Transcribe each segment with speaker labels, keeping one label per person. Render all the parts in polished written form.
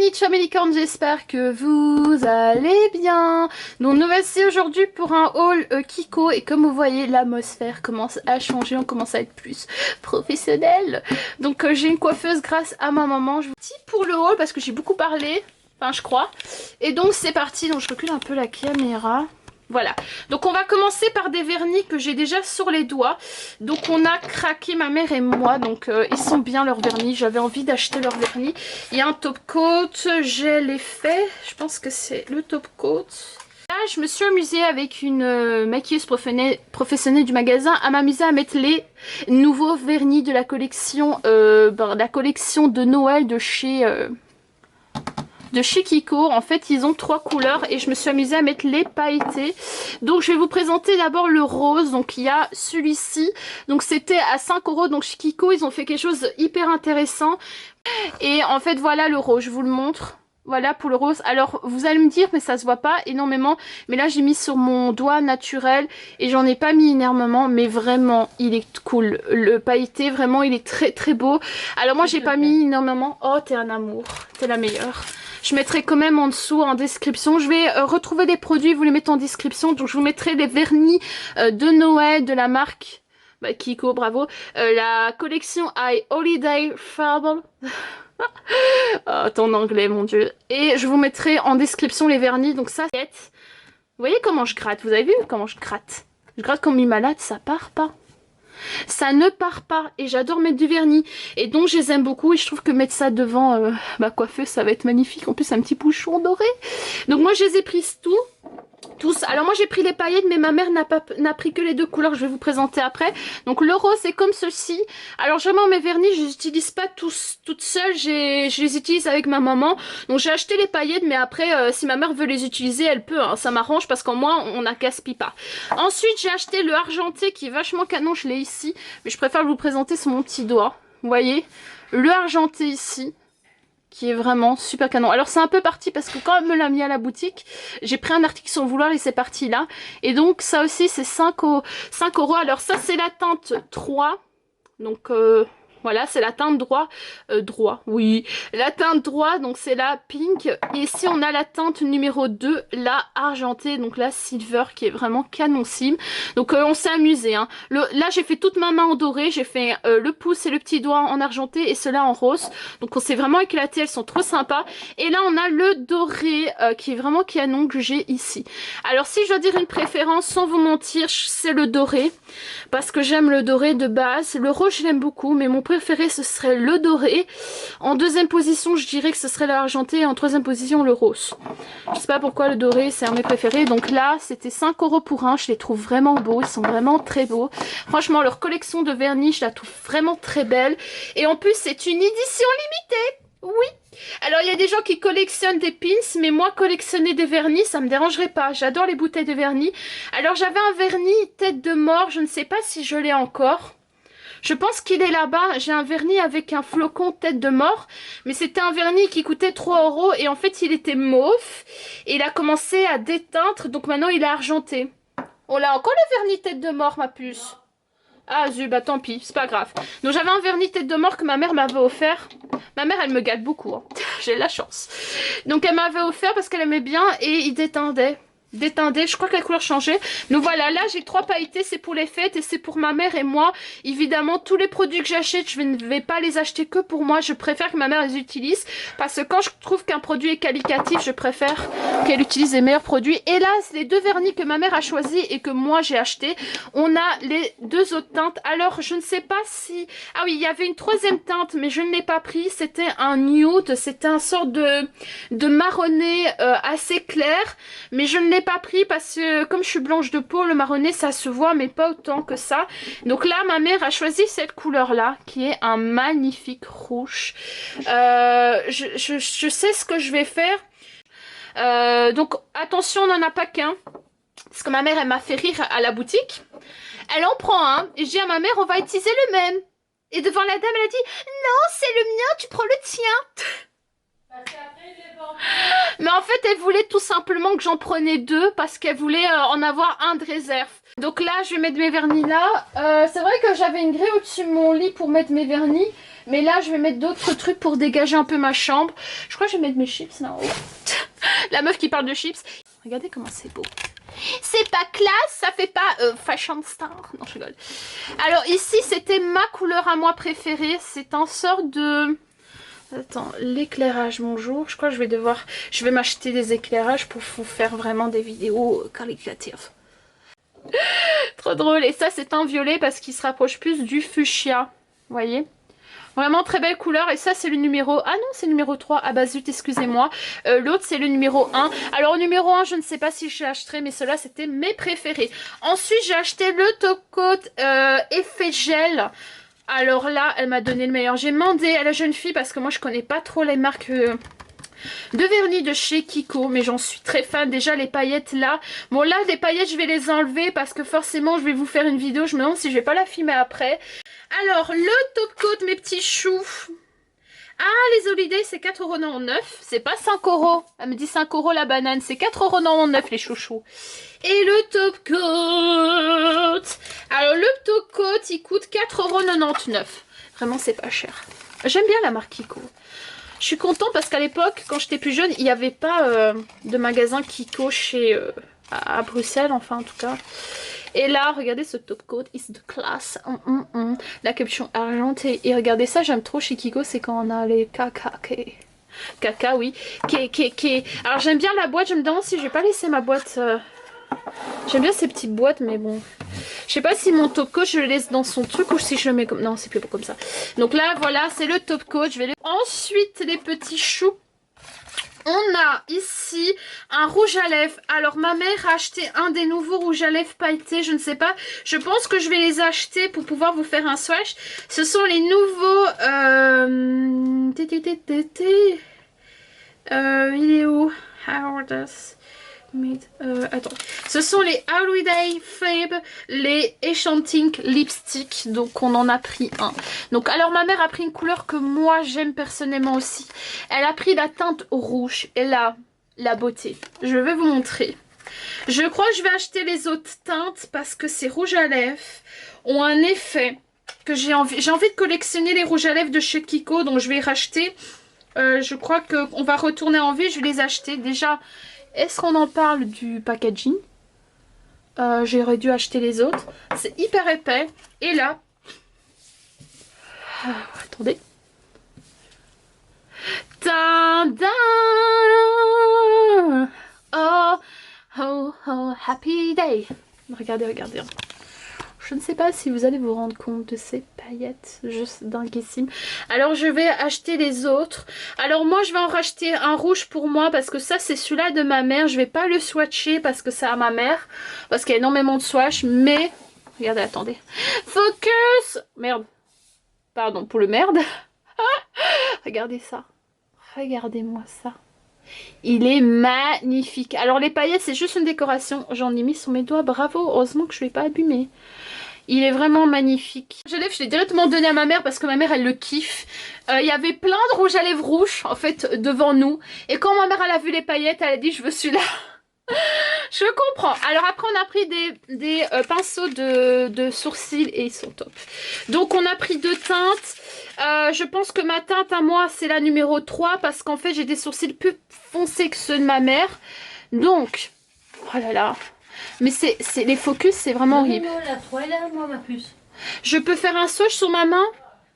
Speaker 1: amis de Chum et Licorne, j'espère que vous allez bien. Donc nous voici aujourd'hui pour un haul Kiko et comme vous voyez l'atmosphère commence à changer, on commence à être plus professionnel. Donc j'ai une coiffeuse grâce à ma maman. Je vous dis pour le haul parce que j'ai beaucoup parlé, enfin je crois. Et donc c'est parti, donc je recule un peu la caméra. Voilà, donc on va commencer par des vernis que j'ai déjà sur les doigts. Donc on a craqué ma mère et moi, donc ils sont bien leurs vernis, j'avais envie d'acheter leurs vernis. Il y a un top coat, j'ai l'effet, je pense que c'est le top coat. Là je me suis amusée avec une maquilleuse professionnelle du magasin à m'amuser à mettre les nouveaux vernis de la collection, de Noël de chez Kiko. En fait ils ont 3 couleurs et je me suis amusée à mettre les pailletés. Donc je vais vous présenter d'abord le rose. Donc il y a celui-ci, donc c'était à 5 €. Donc chez Kiko ils ont fait quelque chose hyper intéressant et en fait voilà le rose, je vous le montre. Voilà pour le rose. Alors vous allez me dire mais ça se voit pas énormément, mais là j'ai mis sur mon doigt naturel et j'en ai pas mis énormément, mais vraiment il est cool. Le pailleté vraiment il est très très beau. Alors moi j'ai pas mis énormément. Oh t'es un amour, t'es la meilleure. Je mettrai quand même en dessous en description. Je vais retrouver des produits, vous les mettez en description. Donc je vous mettrai les vernis de Noël de la marque Kiko, bravo. La collection Holiday Fable. Oh, ton anglais, mon dieu. Et je vous mettrai en description les vernis. Donc ça, c'est... Vous voyez comment je gratte? Vous avez vu comment je gratte? Je gratte comme une malade, ça part pas. Ça ne part pas et j'adore mettre du vernis et donc je les aime beaucoup et je trouve que mettre ça devant ma coiffeuse ça va être magnifique. En plus un petit bouchon doré. Donc moi je les ai prises tous. Alors moi j'ai pris les paillettes mais ma mère n'a pris que les 2 couleurs que je vais vous présenter après. Donc le rose c'est comme ceci. Alors vraiment mes vernis je les utilise pas tous toute seule, je les utilise avec ma maman. Donc j'ai acheté les paillettes mais après si ma mère veut les utiliser elle peut, hein. Ça m'arrange parce qu'en moins on n'a gaspille pas. Ensuite j'ai acheté le argenté qui est vachement canon, je l'ai ici. Mais je préfère vous le présenter sur mon petit doigt. Vous voyez le argenté ici qui est vraiment super canon. Alors c'est un peu parti parce que quand elle me l'a mis à la boutique, j'ai pris un article sur le vouloir et c'est parti là. Et donc ça aussi c'est 5 €. Alors ça c'est la teinte 3. Donc voilà, c'est la teinte oui. La teinte droit, donc c'est la pink. Et ici on a la teinte numéro 2, la argentée, donc la silver qui est vraiment canonissime. Donc on s'est amusé, hein. Là j'ai fait toute ma main en doré, j'ai fait le pouce et le petit doigt en argenté et cela en rose. Donc on s'est vraiment éclaté, elles sont trop sympas. Et là on a le doré qui est vraiment canon que j'ai ici. Alors si je dois dire une préférence, sans vous mentir, c'est le doré. Parce que j'aime le doré de base. Le rose je l'aime beaucoup, mais mon préféré ce serait le doré. En deuxième position je dirais que ce serait l'argenté et en troisième position le rose. Je sais pas pourquoi le doré c'est un de mes préférés. Donc là c'était 5 € pour un, je les trouve vraiment beaux, ils sont vraiment très beaux. Franchement leur collection de vernis je la trouve vraiment très belle. Et en plus c'est une édition limitée. Oui. Alors il y a des gens qui collectionnent des pins, mais moi collectionner des vernis ça me dérangerait pas, j'adore les bouteilles de vernis. Alors j'avais un vernis tête de mort, je ne sais pas si je l'ai encore. Je pense qu'il est là-bas, j'ai un vernis avec un flocon tête de mort, mais c'était un vernis qui coûtait 3 € et en fait il était mauve et il a commencé à déteindre, donc maintenant il est argenté. On a encore le vernis tête de mort ma puce. Ah zut, bah tant pis, c'est pas grave. Donc j'avais un vernis tête de mort que ma mère m'avait offert. Ma mère elle me gâte beaucoup, hein. J'ai la chance. Donc elle m'avait offert parce qu'elle aimait bien et il déteindait. Je crois que la couleur changeait. Donc voilà, là j'ai 3 pailletés, c'est pour les fêtes et c'est pour ma mère et moi. Évidemment tous les produits que j'achète je ne vais pas les acheter que pour moi, je préfère que ma mère les utilise parce que quand je trouve qu'un produit est qualitatif je préfère qu'elle utilise les meilleurs produits. Et là les 2 vernis que ma mère a choisi et que moi j'ai acheté, on a les 2 autres teintes. Alors je ne sais pas si... Ah oui, il y avait une 3e teinte mais je ne l'ai pas pris, c'était un nude, c'était un sort de marronné assez clair, mais je ne l'ai pas pris parce que comme je suis blanche de peau, le marronné ça se voit mais pas autant que ça. Donc là ma mère a choisi cette couleur là qui est un magnifique rouge. Je sais ce que je vais faire. Donc attention, on n'en a pas qu'un parce que ma mère elle m'a fait rire à la boutique. Elle en prend un et je dis à ma mère on va utiliser le même. Et devant la dame elle a dit non c'est le mien, tu prends le tien. Parce qu'après Mais en fait, elle voulait tout simplement que j'en prenais 2 parce qu'elle voulait en avoir un de réserve. Donc là, je vais mettre mes vernis là. C'est vrai que j'avais une grille au-dessus de mon lit pour mettre mes vernis. Mais là, je vais mettre d'autres trucs pour dégager un peu ma chambre. Je crois que je vais mettre mes chips là en haut. La meuf qui parle de chips. Regardez comment c'est beau. C'est pas classe, ça fait pas fashion star. Non, je rigole. Alors ici, c'était ma couleur à moi préférée. C'est un sort de... Attends, l'éclairage, bonjour. Je crois que je vais m'acheter des éclairages pour vous faire vraiment des vidéos qualitatives. Trop drôle. Et ça, c'est un violet parce qu'il se rapproche plus du fuchsia. Vous voyez? Vraiment très belle couleur. Et ça, c'est le numéro... Ah non, c'est le numéro 3. Ah bah zut, excusez-moi. L'autre, c'est le numéro 1. Alors, au numéro 1, je ne sais pas si je l'achèterai, mais ceux-là, c'était mes préférés. Ensuite, j'ai acheté le top coat effet gel. Alors là, elle m'a donné le meilleur. J'ai demandé à la jeune fille, parce que moi, je connais pas trop les marques... de vernis de chez Kiko, mais j'en suis très fan. Déjà les paillettes là, bon là les paillettes je vais les enlever parce que forcément je vais vous faire une vidéo, je me demande si je vais pas la filmer après. Alors le top coat mes petits choux. Ah les holidays c'est 4,99 €, c'est pas 5 €. Elle me dit 5 € la banane, c'est 4,99 € les chouchous. Et le top coat, alors le top coat il coûte 4,99 €. Vraiment c'est pas cher. J'aime bien la marque Kiko. Je suis contente parce qu'à l'époque, quand j'étais plus jeune, il n'y avait pas de magasin Kiko chez à Bruxelles, enfin en tout cas. Et là, regardez ce top coat, is the class. La capuchon argentée. Et regardez ça, j'aime trop chez Kiko, c'est quand on a les caca, oui. Alors j'aime bien la boîte, je me demande si je vais pas laisser ma boîte... J'aime bien ces petites boîtes, mais bon... Je sais pas si mon top coat je le laisse dans son truc ou si je le mets comme... Non, c'est plus comme ça. Donc là, voilà, c'est le top coat. Je vais les... Ensuite, les petits choux. On a ici un rouge à lèvres. Alors, ma mère a acheté un des nouveaux rouges à lèvres pailletés. Je ne sais pas. Je pense que je vais les acheter pour pouvoir vous faire un swatch. Ce sont les nouveaux... il est où? Attends, ce sont les Holiday Fab, les Enchanting Lipstick. Donc on en a pris un. Donc alors ma mère a pris une couleur que moi j'aime personnellement aussi. Elle a pris la teinte rouge. Et là, la beauté. Je vais vous montrer. Je crois que je vais acheter les autres teintes parce que ces rouges à lèvres ont un effet que j'ai envie. J'ai envie de collectionner les rouges à lèvres de chez Kiko. Donc je vais racheter. Je crois qu'on va retourner en vie. Je vais les acheter déjà. Est-ce qu'on en parle du packaging? J'aurais dû acheter les autres. C'est hyper épais. Et là... attendez. Tadam! Oh, oh, oh, happy day. Regardez, regardez. Je ne sais pas si vous allez vous rendre compte de ces paillettes juste dinguissimes. Alors je vais acheter les autres. Alors moi je vais en racheter un rouge pour moi parce que ça c'est celui-là de ma mère. Je vais pas le swatcher parce que c'est à ma mère. Parce qu'il y a énormément de swatch. Mais, regardez, attendez. Focus! Merde. Pardon pour le merde. Regardez ça. Regardez-moi ça. Il est magnifique. Alors les paillettes c'est juste une décoration. J'en ai mis sur mes doigts. Bravo. Heureusement que je ne l'ai pas abîmé. Il est vraiment magnifique. Je l'ai directement donné à ma mère parce que ma mère elle le kiffe. Il y avait plein de rouge à lèvres rouges en fait devant nous. Et quand ma mère elle a vu les paillettes, elle a dit je veux celui-là. Je comprends. Alors après on a pris des pinceaux de sourcils et ils sont top. Donc on a pris 2 teintes. Je pense que ma teinte à moi c'est la numéro 3 parce qu'en fait j'ai des sourcils plus foncés que ceux de ma mère. Donc, oh là là. Mais les focus c'est vraiment horrible.
Speaker 2: Non, la 3 elle est à moi ma puce.
Speaker 1: Je peux faire un swatch sur ma main?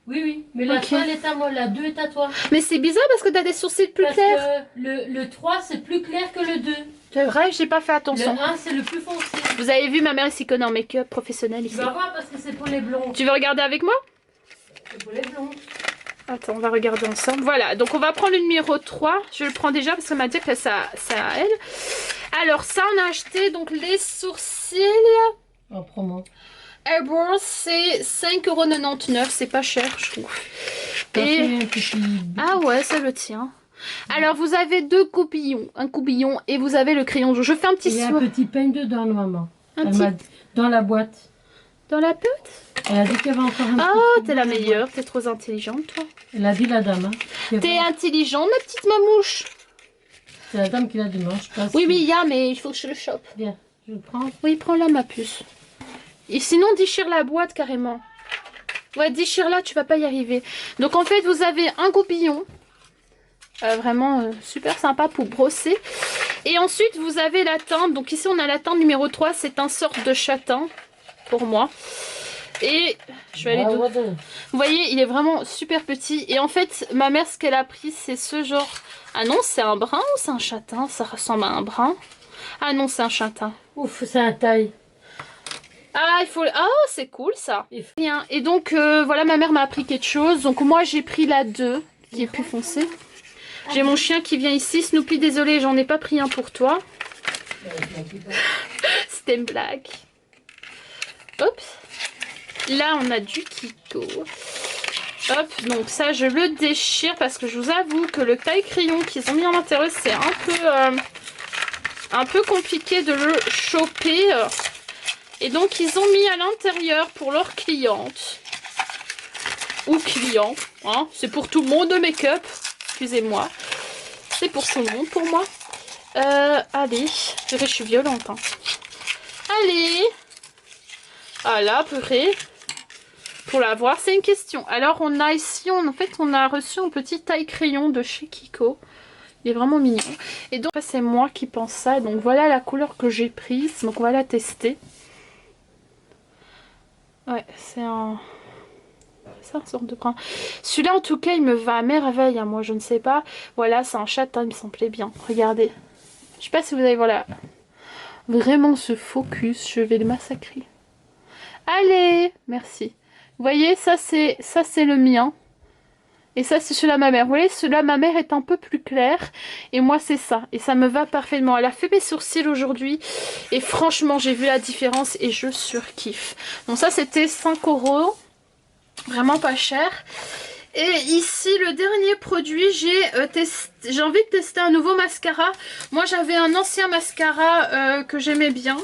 Speaker 2: Oui, oui, mais la 3 elle est à moi, la 2 est à toi.
Speaker 1: Mais c'est bizarre parce que tu as des sourcils plus clairs.
Speaker 2: Que le 3 c'est plus clair que le 2.
Speaker 1: C'est vrai, j'ai pas fait attention.
Speaker 2: Le 1 c'est le plus foncé.
Speaker 1: Vous avez vu, ma mère s'y connaît en make-up professionnel ici.
Speaker 2: Tu vas voir parce que c'est pour les blonds.
Speaker 1: Tu veux regarder avec moi?
Speaker 2: C'est pour les blonds.
Speaker 1: Attends, on va regarder ensemble. Voilà, donc on va prendre le numéro 3. Je le prends déjà parce qu'elle m'a dit que c'est à elle. Alors ça, on a acheté donc les sourcils.
Speaker 2: En promo.
Speaker 1: Eyebrows, c'est 5,99 €. C'est pas cher, je trouve. Et... ah ouais, ça le tient. Alors vous avez 2 coupillons. Un coupillon et vous avez le crayon jaune. Je fais un petit
Speaker 2: Il y a un petit peigne dedans, maman. Dans la boîte.
Speaker 1: Dans la boîte?
Speaker 2: Elle a dit qu'il y avait encore un petit...
Speaker 1: Oh, t'es la meilleure. T'es trop intelligente, toi.
Speaker 2: Elle a dit la dame. Hein,
Speaker 1: t'es intelligente, ma petite mamouche.
Speaker 2: C'est la dame qui l'a dimanche.
Speaker 1: Oui, il y a, mais il faut que je le chope.
Speaker 2: Bien, je le prends.
Speaker 1: Oui, prends-la, ma puce. Et sinon, déchire la boîte carrément. Ouais, déchire-la, tu vas pas y arriver. Donc, en fait, vous avez un goupillon. Vraiment super sympa pour brosser. Et ensuite, vous avez la teinte. Donc, ici, on a la teinte numéro 3. C'est un sorte de châtain pour moi. Et je vais aller... Vous voyez, il est vraiment super petit. Et en fait, ma mère, ce qu'elle a pris, c'est ce genre... Ah non, c'est un brun ou c'est un châtain? Ça ressemble à un brun. Ah non, c'est un châtain.
Speaker 2: Ouf, c'est un taille.
Speaker 1: Ah, il faut... Ah, c'est cool, ça. Bien. Et donc, voilà, ma mère m'a appris quelque chose. Donc, moi, j'ai pris la 2, qui est plus foncée. J'ai mon chien qui vient ici. Snoopy, désolé, j'en ai pas pris un pour toi. C'était une blague. Hop. Là, on a du Kiko. Hop, donc ça, je le déchire parce que je vous avoue que le taille-crayon qu'ils ont mis à l'intérieur, c'est un peu compliqué de le choper. Et donc, ils ont mis à l'intérieur pour leurs clientes ou clients. Hein, c'est pour tout le monde de make-up. Excusez-moi. C'est pour tout le monde, pour moi. Allez. Je suis violente. Hein. Allez. Voilà, purée. Pour la voir, c'est une question. Alors, on a ici, en fait, on a reçu un petit taille-crayon de chez Kiko. Il est vraiment mignon. Et donc, c'est moi qui pense ça. Donc, voilà la couleur que j'ai prise. Donc, on va la tester. Ouais, c'est un sorte de brun. Celui-là, en tout cas, il me va à merveille. Hein, moi, je ne sais pas. Voilà, c'est un châtain, il me semblait bien. Regardez. Je sais pas si vous allez voir là. Vraiment ce focus. Je vais le massacrer. Allez, merci. Vous voyez, ça c'est le mien. Et ça c'est celui-là ma mère. Vous voyez, celui-là ma mère est un peu plus clair. Et moi c'est ça. Et ça me va parfaitement. Elle a fait mes sourcils aujourd'hui. Et franchement, j'ai vu la différence et je surkiffe. Donc ça c'était 5 €. Vraiment pas cher. Et ici, le dernier produit, j'ai envie de tester un nouveau mascara. Moi j'avais un ancien mascara que j'aimais bien.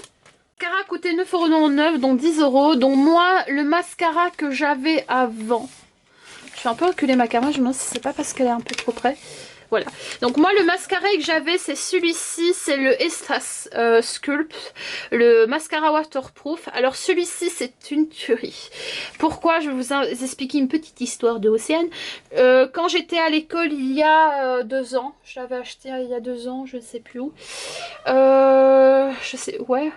Speaker 1: Le mascara coûtait 9,99 €, donc 10 €. Donc moi, le mascara que j'avais avant... Je suis un peu reculée ma caméra, je me demande si c'est pas parce qu'elle est un peu trop près. Voilà. Donc moi, le mascara que j'avais, c'est celui-ci. C'est le Estas Sculpt. Le mascara waterproof. Alors celui-ci, c'est une tuerie. Pourquoi? Je vais vous expliquer une petite histoire de Océane. Quand j'étais à l'école il y a 2 ans. Je l'avais acheté il y a 2 ans, je ne sais plus où. Je sais... Ouais...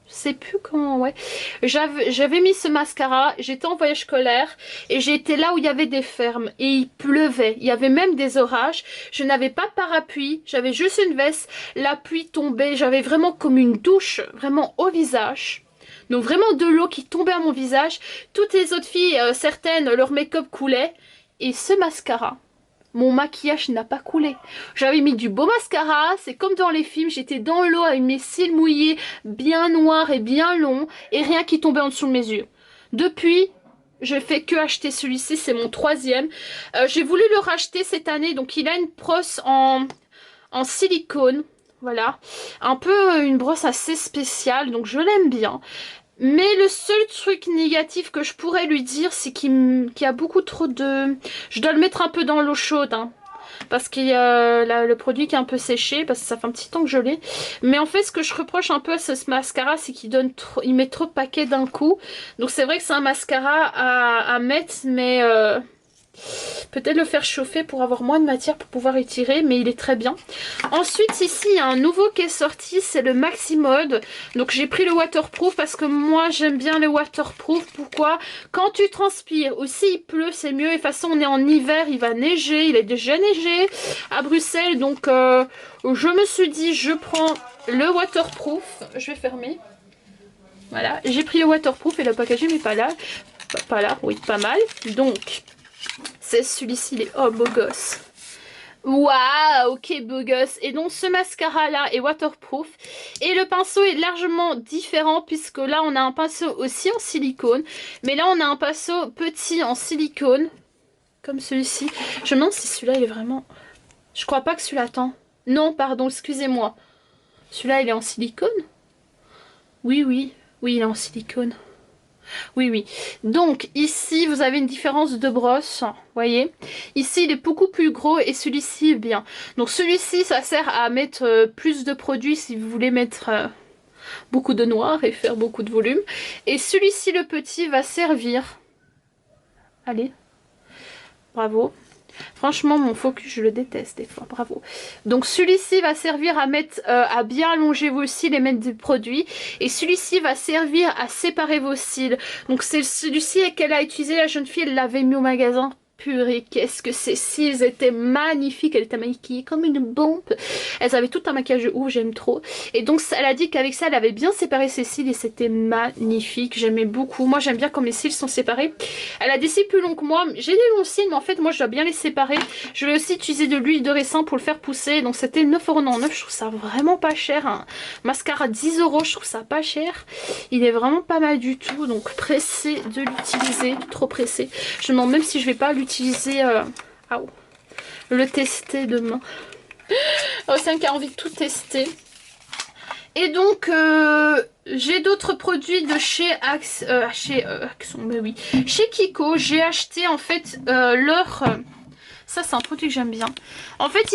Speaker 1: Je sais plus quand, ouais. J'avais mis ce mascara, j'étais en voyage scolaire et j'étais là où il y avait des fermes et il pleuvait. Il y avait même des orages. Je n'avais pas de parapluie, j'avais juste une veste. La pluie tombait, j'avais vraiment comme une douche, vraiment au visage. Donc vraiment de l'eau qui tombait à mon visage. Toutes les autres filles, certaines, leur make-up coulait. Et ce mascara... Mon maquillage n'a pas coulé. J'avais mis du beau mascara. C'est comme dans les films. J'étais dans l'eau avec mes cils mouillés, bien noirs et bien longs. Et rien qui tombait en dessous de mes yeux. Depuis, je fais que acheter celui-ci. C'est mon 3e. J'ai voulu le racheter cette année. Donc il a une brosse en silicone. Voilà. Un peu une brosse assez spéciale. Donc je l'aime bien. Mais le seul truc négatif que je pourrais lui dire, c'est qu'il y a beaucoup trop de... Je dois le mettre un peu dans l'eau chaude, hein, parce qu'il y a le produit qui est un peu séché, parce que ça fait un petit temps que je l'ai. Mais en fait, ce que je reproche un peu à ce mascara, c'est qu'il met trop de paquets d'un coup. Donc c'est vrai que c'est un mascara à mettre, mais... peut-être le faire chauffer pour avoir moins de matière pour pouvoir étirer, mais il est très bien. Ensuite ici il y a un nouveau qui est sorti, c'est le Maxi Mode. Donc j'ai pris le waterproof parce que moi j'aime bien le waterproof. Pourquoi? Quand tu transpires ou s'il pleut c'est mieux. Et de toute façon on est en hiver, il va neiger, il a déjà neigé à Bruxelles. Donc je me suis dit je prends le waterproof. Je vais fermer. Voilà, j'ai pris le waterproof et le packaging n'est pas là. Pas là, oui, pas mal. Donc... c'est celui-ci, il est oh beau gosse. Waouh, ok beau gosse. Et donc ce mascara là est waterproof. Et le pinceau est largement différent puisque là on a un pinceau aussi en silicone. Mais là on a un pinceau petit en silicone. Comme celui-ci. Je me demande si celui-là il est vraiment... Je crois pas que celui-là... Attends. Non, pardon, excusez-moi. Celui-là il est en silicone? Oui, oui. Oui, il est en silicone. Oui, oui. Donc, ici, vous avez une différence de brosse. Voyez. Ici, il est beaucoup plus gros et celui-ci est bien. Donc, celui-ci, ça sert à mettre plus de produits si vous voulez mettre beaucoup de noir et faire beaucoup de volume. Et celui-ci, le petit, va servir. Allez. Bravo. Franchement, mon focus, je le déteste des fois. Bravo. Donc, celui-ci va servir à mettre, à bien allonger vos cils et mettre des produits. Et celui-ci va servir à séparer vos cils. Donc, c'est celui-ci qu'elle a utilisé, la jeune fille. Elle l'avait mis au magasin. Purée, qu'est-ce que ces cils étaient magnifiques. Elle était maquillée comme une bombe. Elles avaient tout un maquillage de ouf, j'aime trop. Et donc elle a dit qu'avec ça elle avait bien séparé ses cils et c'était magnifique. J'aimais beaucoup. Moi j'aime bien quand mes cils sont séparés. Elle a des cils plus longs que moi. J'ai des longs cils mais en fait moi je dois bien les séparer. Je vais aussi utiliser de l'huile de ricin pour le faire pousser. Donc c'était 9,99€. Je trouve ça vraiment pas cher. Un mascara 10€, je trouve ça pas cher. Il est vraiment pas mal du tout. Donc pressée de l'utiliser. Trop pressée. Je me demande même si je vais pas l'utiliser le tester demain. Océane qui a envie de tout tester. Et donc j'ai d'autres produits de chez chez Kiko. J'ai acheté en fait leur ça c'est un produit que j'aime bien. En fait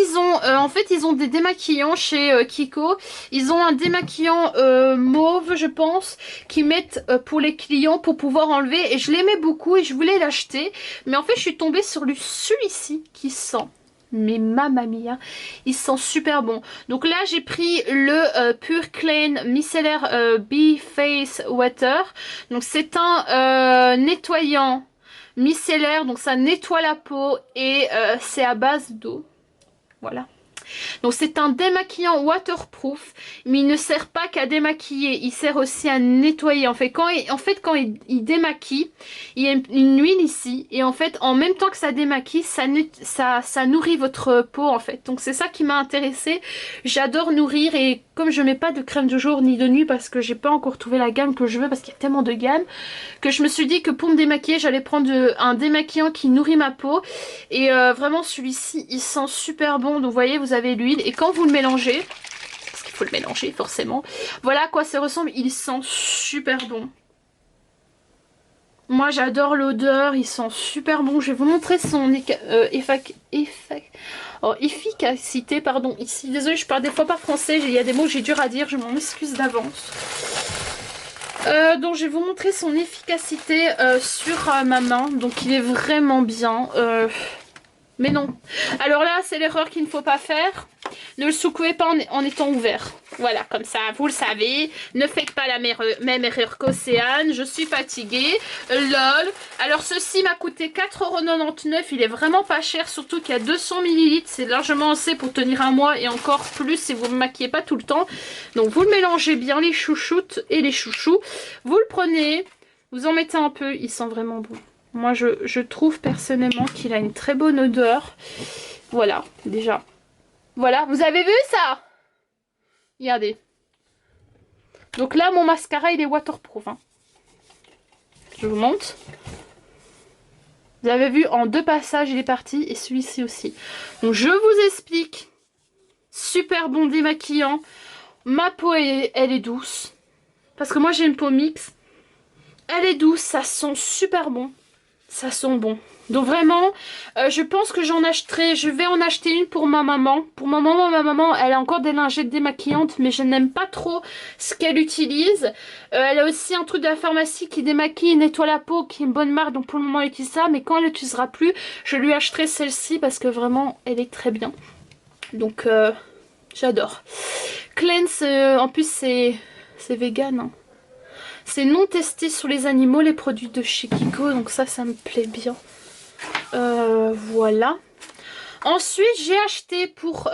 Speaker 1: ils ont des démaquillants chez Kiko. Ils ont un démaquillant mauve je pense qu'ils mettent pour les clients pour pouvoir enlever. Et je l'aimais beaucoup et je voulais l'acheter. Mais en fait je suis tombée sur celui-ci qui sent. Mais mamma mia, il sent super bon. Donc là j'ai pris le Pure Clean Micellaire Bee Face Water. Donc c'est un nettoyant micellaire, donc ça nettoie la peau et c'est à base d'eau. Voilà. Donc c'est un démaquillant waterproof, mais il ne sert pas qu'à démaquiller, il sert aussi à nettoyer. En fait, quand il démaquille, il y a une huile ici, et en fait, en même temps que ça démaquille, ça nourrit votre peau en fait. Donc c'est ça qui m'a intéressée. J'adore nourrir, et comme je mets pas de crème de jour ni de nuit parce que j'ai pas encore trouvé la gamme que je veux, parce qu'il y a tellement de gammes, que je me suis dit que pour me démaquiller, j'allais prendre un démaquillant qui nourrit ma peau. Et vraiment celui-ci, il sent super bon. Donc vous voyez, vous avez l'huile, et quand vous le mélangez, parce qu'il faut le mélanger forcément, voilà à quoi ça ressemble. Il sent super bon. Moi j'adore l'odeur, il sent super bon. Je vais vous montrer son efficacité, pardon, ici. Désolée, je parle des fois pas français, il y a des mots que j'ai dur à dire, je m'en excuse d'avance. Donc je vais vous montrer son efficacité sur ma main. Donc il est vraiment bien. Mais non. Alors là, c'est l'erreur qu'il ne faut pas faire. Ne le secouez pas en étant ouvert. Voilà, comme ça, vous le savez. Ne faites pas la même erreur qu'Océane. Je suis fatiguée. Lol. Alors, ceci m'a coûté 4,99 €. Il est vraiment pas cher, surtout qu'il y a 200 ml. C'est largement assez pour tenir un mois et encore plus si vous ne me maquillez pas tout le temps. Donc, vous le mélangez bien, les chouchoutes et les chouchous. Vous le prenez, vous en mettez un peu. Il sent vraiment bon. Moi, je trouve personnellement qu'il a une très bonne odeur. Voilà, déjà. Voilà, vous avez vu ça? Regardez. Donc là, mon mascara, il est waterproof. Hein. Je vous montre. Vous avez vu, en 2 passages, il est parti. Et celui-ci aussi. Donc, je vous explique. Super bon démaquillant. Ma peau, elle est douce. Parce que moi, j'ai une peau mixte. Elle est douce, ça sent super bon. Ça sent bon. Donc vraiment, je pense que j'en achèterai. Je vais en acheter une pour ma maman. Pour ma maman, elle a encore des lingettes démaquillantes, mais je n'aime pas trop ce qu'elle utilise. Elle a aussi un truc de la pharmacie qui démaquille et nettoie la peau, qui est une bonne marque. Donc pour le moment, elle utilise ça. Mais quand elle l'utilisera plus, je lui achèterai celle-ci parce que vraiment, elle est très bien. Donc j'adore. Cleanse, en plus c'est vegan. Hein. C'est non testé sur les animaux, les produits de chez Kiko, donc ça me plaît bien. Voilà. Ensuite, j'ai acheté pour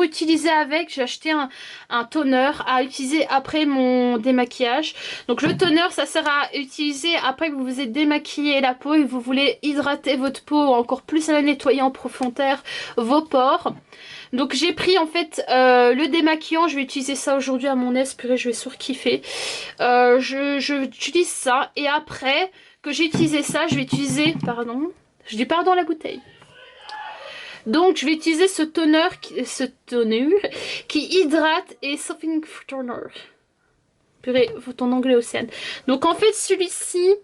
Speaker 1: utiliser avec, j'ai acheté un toner à utiliser après mon démaquillage. Donc le toner, ça sert à utiliser après que vous vous êtes démaquillé la peau et que vous voulez hydrater votre peau, encore plus à la nettoyer en profondeur vos pores. Donc j'ai pris en fait le démaquillant, je vais utiliser ça aujourd'hui à mon aise, purée je vais surkiffer. J'utilise ça et après que j'ai utilisé ça, je vais utiliser, pardon, je dis pardon à la bouteille. Donc je vais utiliser ce toner qui hydrate et softening toner. purée, ton anglais Océane. Donc en fait celui-ci,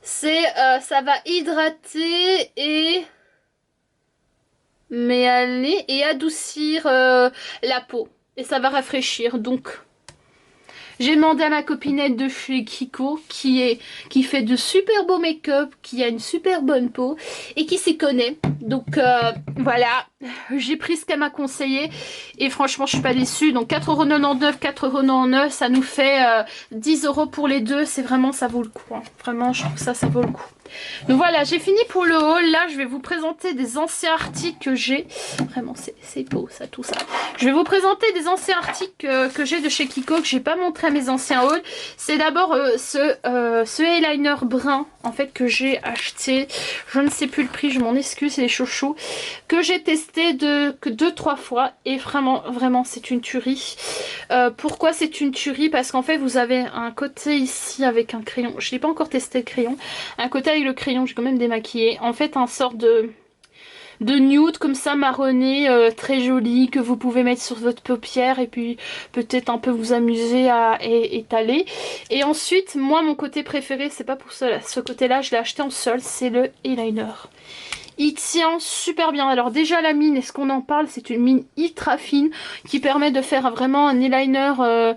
Speaker 1: c'est ça va hydrater et adoucir la peau. Et ça va rafraîchir. Donc j'ai demandé à ma copinette de chez Kiko qui fait de super beaux make-up, qui a une super bonne peau et qui s'y connaît. Donc voilà, j'ai pris ce qu'elle m'a conseillé et franchement je suis pas déçue. Donc 4,99€, 4,99€, ça nous fait 10€ pour les deux. C'est vraiment, ça vaut le coup. Hein. Vraiment, je trouve ça vaut le coup. Donc voilà, j'ai fini pour le haul. Là, je vais vous présenter des anciens articles que j'ai. Vraiment, c'est beau ça, tout ça. Je vais vous présenter des anciens articles que j'ai de chez Kiko, que j'ai pas montré à mes anciens hauls. C'est d'abord ce eyeliner brun, en fait, que j'ai acheté. Je ne sais plus le prix, je m'en excuse, c'est les chouchous. Que j'ai testé que 2-3 fois. Et vraiment, c'est une tuerie. Pourquoi c'est une tuerie? Parce qu'en fait, vous avez un côté ici avec un crayon. Je n'ai pas encore testé le crayon. Un côté avec le crayon, j'ai quand même démaquillé. En fait, un sort de nude comme ça, marronné, très joli, que vous pouvez mettre sur votre paupière et puis peut-être un peu vous amuser à étaler. Et ensuite, moi, mon côté préféré, c'est pas pour cela. Ce côté-là, je l'ai acheté en sol, c'est le eyeliner. Il tient super bien. Alors déjà la mine, est-ce qu'on en parle? C'est une mine ultra fine qui permet de faire vraiment un eyeliner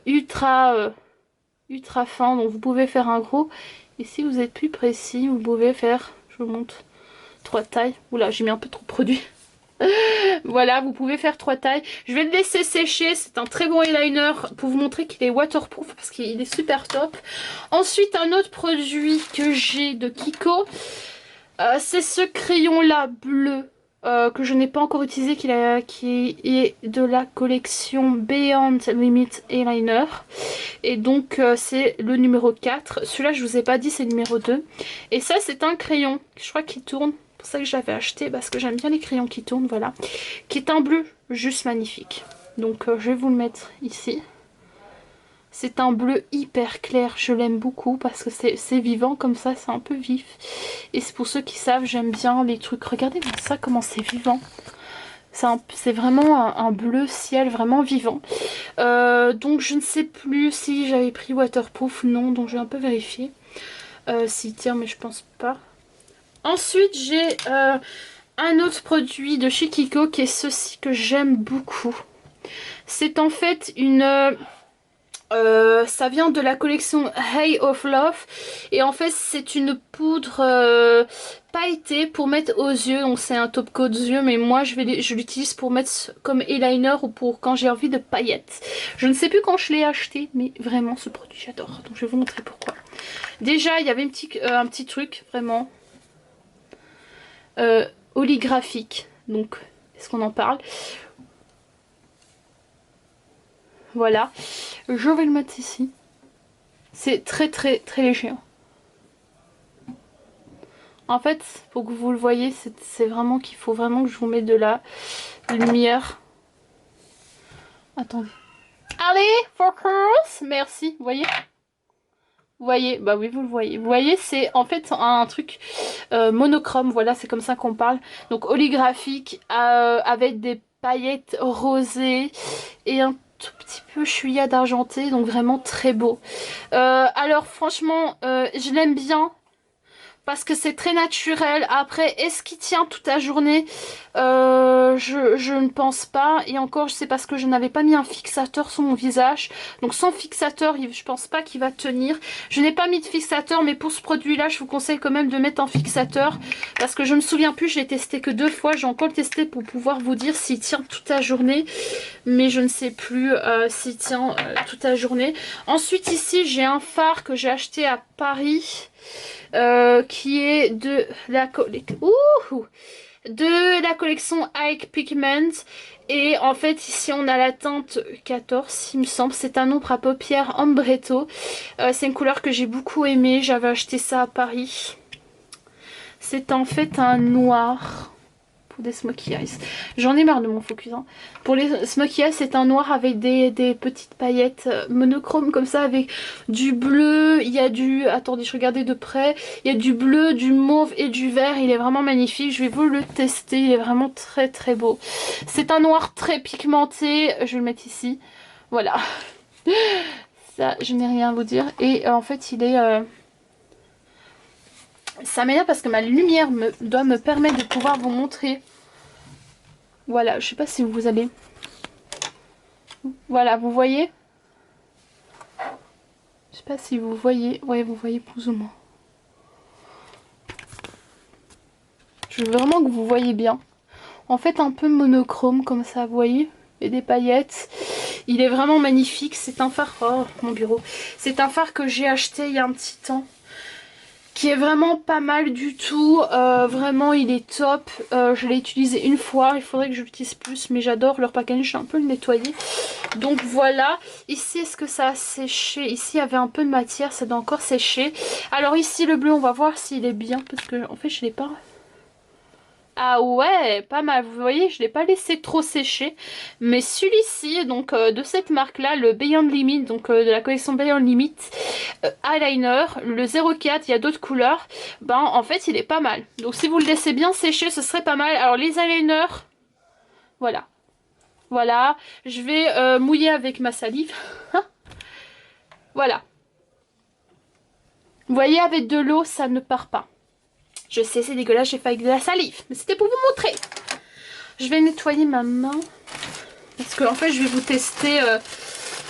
Speaker 1: ultra fin. Donc vous pouvez faire un gros. Et si vous êtes plus précis, vous pouvez faire, je vous montre, 3 tailles. Oula, j'ai mis un peu trop de produit. Voilà, vous pouvez faire 3 tailles. Je vais le laisser sécher. C'est un très bon eyeliner pour vous montrer qu'il est waterproof parce qu'il est super top. Ensuite, un autre produit que j'ai de Kiko. C'est ce crayon là bleu que je n'ai pas encore utilisé, qui est de la collection Beyond Limit Eyeliner. Et donc c'est le numéro 4. Celui-là je vous ai pas dit, c'est le numéro 2. Et ça c'est un crayon, je crois qu'il tourne. C'est pour ça que j'avais acheté, parce que j'aime bien les crayons qui tournent, voilà. Qui est un bleu juste magnifique. Donc je vais vous le mettre ici. C'est un bleu hyper clair, je l'aime beaucoup parce que c'est vivant comme ça, c'est un peu vif. Et c'est pour ceux qui savent, j'aime bien les trucs. Regardez ça, comment c'est vivant. C'est vraiment un bleu ciel, vraiment vivant. Donc je ne sais plus si j'avais pris waterproof, non, donc je vais un peu vérifier. S'il tient, mais je pense pas. Ensuite, j'ai un autre produit de chez Kiko qui est ceci que j'aime beaucoup. C'est en fait une... ça vient de la collection Hay of Love et en fait c'est une poudre pailletée pour mettre aux yeux. Donc c'est un top coat yeux, mais moi je l'utilise pour mettre comme eyeliner ou pour quand j'ai envie de paillettes. Je ne sais plus quand je l'ai acheté, mais vraiment ce produit j'adore. Donc je vais vous montrer pourquoi. Déjà il y avait un petit truc vraiment holographique. Donc est-ce qu'on en parle? Voilà, je vais le mettre ici. C'est très léger. En fait, pour que vous le voyez, c'est vraiment qu'il faut vraiment que je vous mette de la lumière. Attendez. Allez, focus. Merci, vous voyez? Vous voyez? Bah oui, vous le voyez. Vous voyez, c'est en fait un truc monochrome, voilà, c'est comme ça qu'on parle. Donc holographique, avec des paillettes rosées et un tout petit peu chouïa d'argenté, donc vraiment très beau. Alors franchement je l'aime bien parce que c'est très naturel. Après, est-ce qu'il tient toute la journée? Je ne pense pas. Et encore, c'est parce que je n'avais pas mis un fixateur sur mon visage. Donc sans fixateur, je pense pas qu'il va tenir. Je n'ai pas mis de fixateur, mais pour ce produit-là, je vous conseille quand même de mettre un fixateur. Parce que je me souviens plus, je l'ai testé que 2 fois. J'ai encore le testé pour pouvoir vous dire s'il tient toute la journée. Mais je ne sais plus s'il tient toute la journée. Ensuite, ici, j'ai un fard que j'ai acheté à Paris. Qui est de la collection Ike Pigment. Et en fait ici on a la teinte 14 il me semble. C'est un ombre à paupières Ombretto. C'est une couleur que j'ai beaucoup aimée. J'avais acheté ça à Paris. C'est en fait un noir pour des smokey eyes. J'en ai marre de mon focus. Hein. Pour les smokey eyes, c'est un noir avec des petites paillettes monochromes comme ça, avec du bleu. Il y a du... Attendez, je regardais de près. Il y a du bleu, du mauve et du vert. Il est vraiment magnifique. Je vais vous le tester. Il est vraiment très beau. C'est un noir très pigmenté. Je vais le mettre ici. Voilà. Ça, je n'ai rien à vous dire. Et en fait, il est... Ça m'énerve parce que ma lumière doit me permettre de pouvoir vous montrer. Voilà, je sais pas si vous allez... Voilà, vous voyez? Je sais pas si vous voyez. Ouais, vous voyez plus ou moins. Je veux vraiment que vous voyez bien. En fait, un peu monochrome comme ça, vous voyez? Et des paillettes. Il est vraiment magnifique. C'est un phare... Oh, mon bureau. C'est un phare que j'ai acheté il y a un petit temps. Qui est vraiment pas mal du tout. Vraiment, il est top. Je l'ai utilisé une fois. Il faudrait que je l'utilise plus. Mais j'adore leur packaging. Je vais un peu le nettoyer. Donc voilà. Ici, est-ce que ça a séché? Ici, il y avait un peu de matière. Ça doit encore sécher. Alors ici, le bleu, on va voir s'il est bien. Parce que, en fait, je l'ai pas... Ah ouais, pas mal, vous voyez, je ne l'ai pas laissé trop sécher. Mais celui-ci, donc de cette marque-là, le Beyond Limit, donc de la collection Beyond Limit eyeliner, le 04, il y a d'autres couleurs, ben en fait il est pas mal. Donc si vous le laissez bien sécher, ce serait pas mal. Alors les eyeliners, voilà. Voilà, je vais mouiller avec ma salive. Voilà. Vous voyez, avec de l'eau, ça ne part pas. Je sais, c'est dégueulasse, j'ai fait avec de la salive. Mais c'était pour vous montrer. Je vais nettoyer ma main. Parce que en fait, je vais vous tester...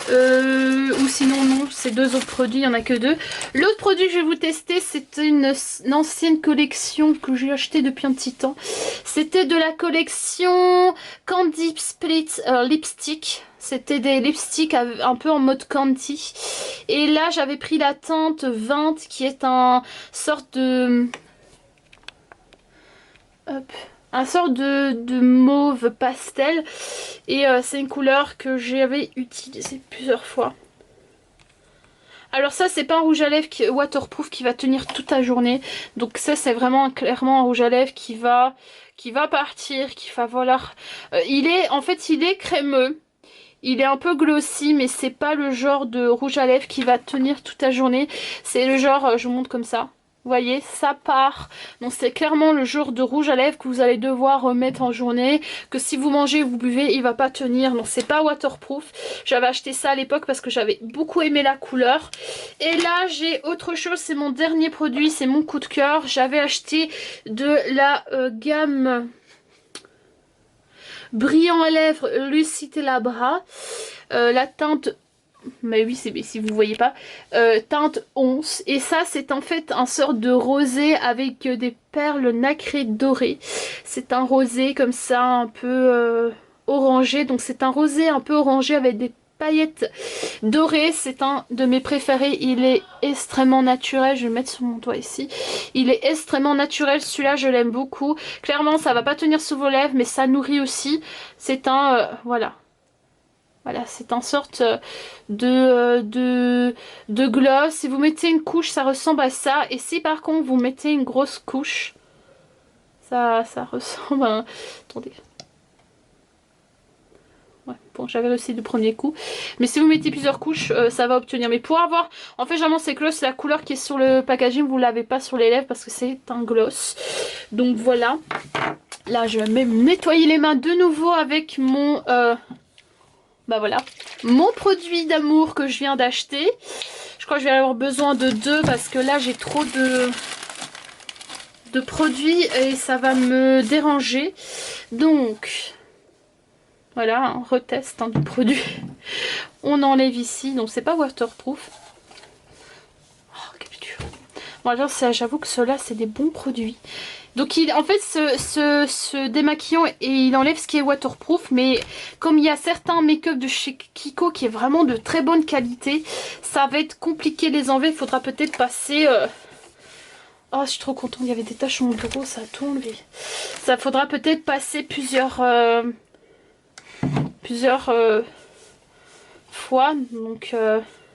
Speaker 1: ou sinon, non, c'est deux autres produits, il n'y en a que deux. L'autre produit que je vais vous tester, c'était une ancienne collection que j'ai achetée depuis un petit temps. C'était de la collection Candy Split Lipstick. C'était des lipsticks un peu en mode candy. Et là, j'avais pris la teinte 20 qui est un sorte de... Hop. Un sort de mauve pastel. Et c'est une couleur que j'avais utilisée plusieurs fois. Alors ça, c'est pas un rouge à lèvres waterproof qui va tenir toute la journée. Donc ça, c'est vraiment clairement un rouge à lèvres qui va partir, qui va voilà. En fait, il est crémeux. Il est un peu glossy, mais c'est pas le genre de rouge à lèvres qui va tenir toute la journée. C'est le genre, je vous montre comme ça. Vous voyez, ça part. Donc c'est clairement le genre de rouge à lèvres que vous allez devoir remettre en journée. Que si vous mangez, vous buvez, il va pas tenir. Donc c'est pas waterproof. J'avais acheté ça à l'époque parce que j'avais beaucoup aimé la couleur. Et là, j'ai autre chose. C'est mon dernier produit. C'est mon coup de cœur. J'avais acheté de la gamme... Brillant à lèvres Lucite Labra, la teinte, mais oui c'est si vous voyez pas, teinte 11, et ça c'est en fait un sort de rosé avec des perles nacrées dorées. C'est un rosé comme ça un peu orangé, donc c'est un rosé un peu orangé avec des paillettes dorées. C'est un de mes préférés, il est extrêmement naturel. Je vais le mettre sur mon doigt ici. Il est extrêmement naturel, celui-là je l'aime beaucoup. Clairement ça va pas tenir sous vos lèvres mais ça nourrit aussi. C'est un voilà, c'est un sorte de gloss. Si vous mettez une couche ça ressemble à ça, et si par contre vous mettez une grosse couche ça ressemble à... Attendez. Ouais, bon, j'avais réussi du premier coup. Mais si vous mettez plusieurs couches, ça va obtenir. Mais pour avoir... En fait, généralement, c'est gloss. La couleur qui est sur le packaging, vous ne l'avez pas sur les lèvres parce que c'est un gloss. Donc, voilà. Là, je vais même nettoyer les mains de nouveau avec mon... bah, voilà. Mon produit d'amour que je viens d'acheter. Je crois que je vais avoir besoin de deux parce que là, j'ai trop de produits et ça va me déranger. Donc... Voilà, un retest du produit. On enlève ici, donc c'est pas waterproof. Oh, quel dur. Bon, alors j'avoue que ceux-là, c'est des bons produits. Donc en fait, ce démaquillant, et il enlève ce qui est waterproof. Mais comme il y a certains make-up de chez Kiko qui est vraiment de très bonne qualité, ça va être compliqué de les enlever. Il faudra peut-être passer... Oh, je suis trop contente, il y avait des taches sur mon bureau, ça a tout enlevé. Ça faudra peut-être passer plusieurs fois. Donc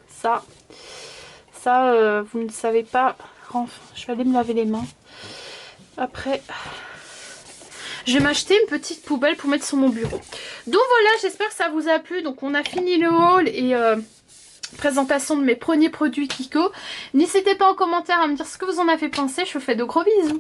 Speaker 1: ça vous ne savez pas. Enfin, je vais aller me laver les mains. Après, je vais m'acheter une petite poubelle pour mettre sur mon bureau. Donc voilà, j'espère que ça vous a plu. Donc on a fini le haul et présentation de mes premiers produits Kiko. N'hésitez pas en commentaire à me dire ce que vous en avez pensé. Je vous fais de gros bisous.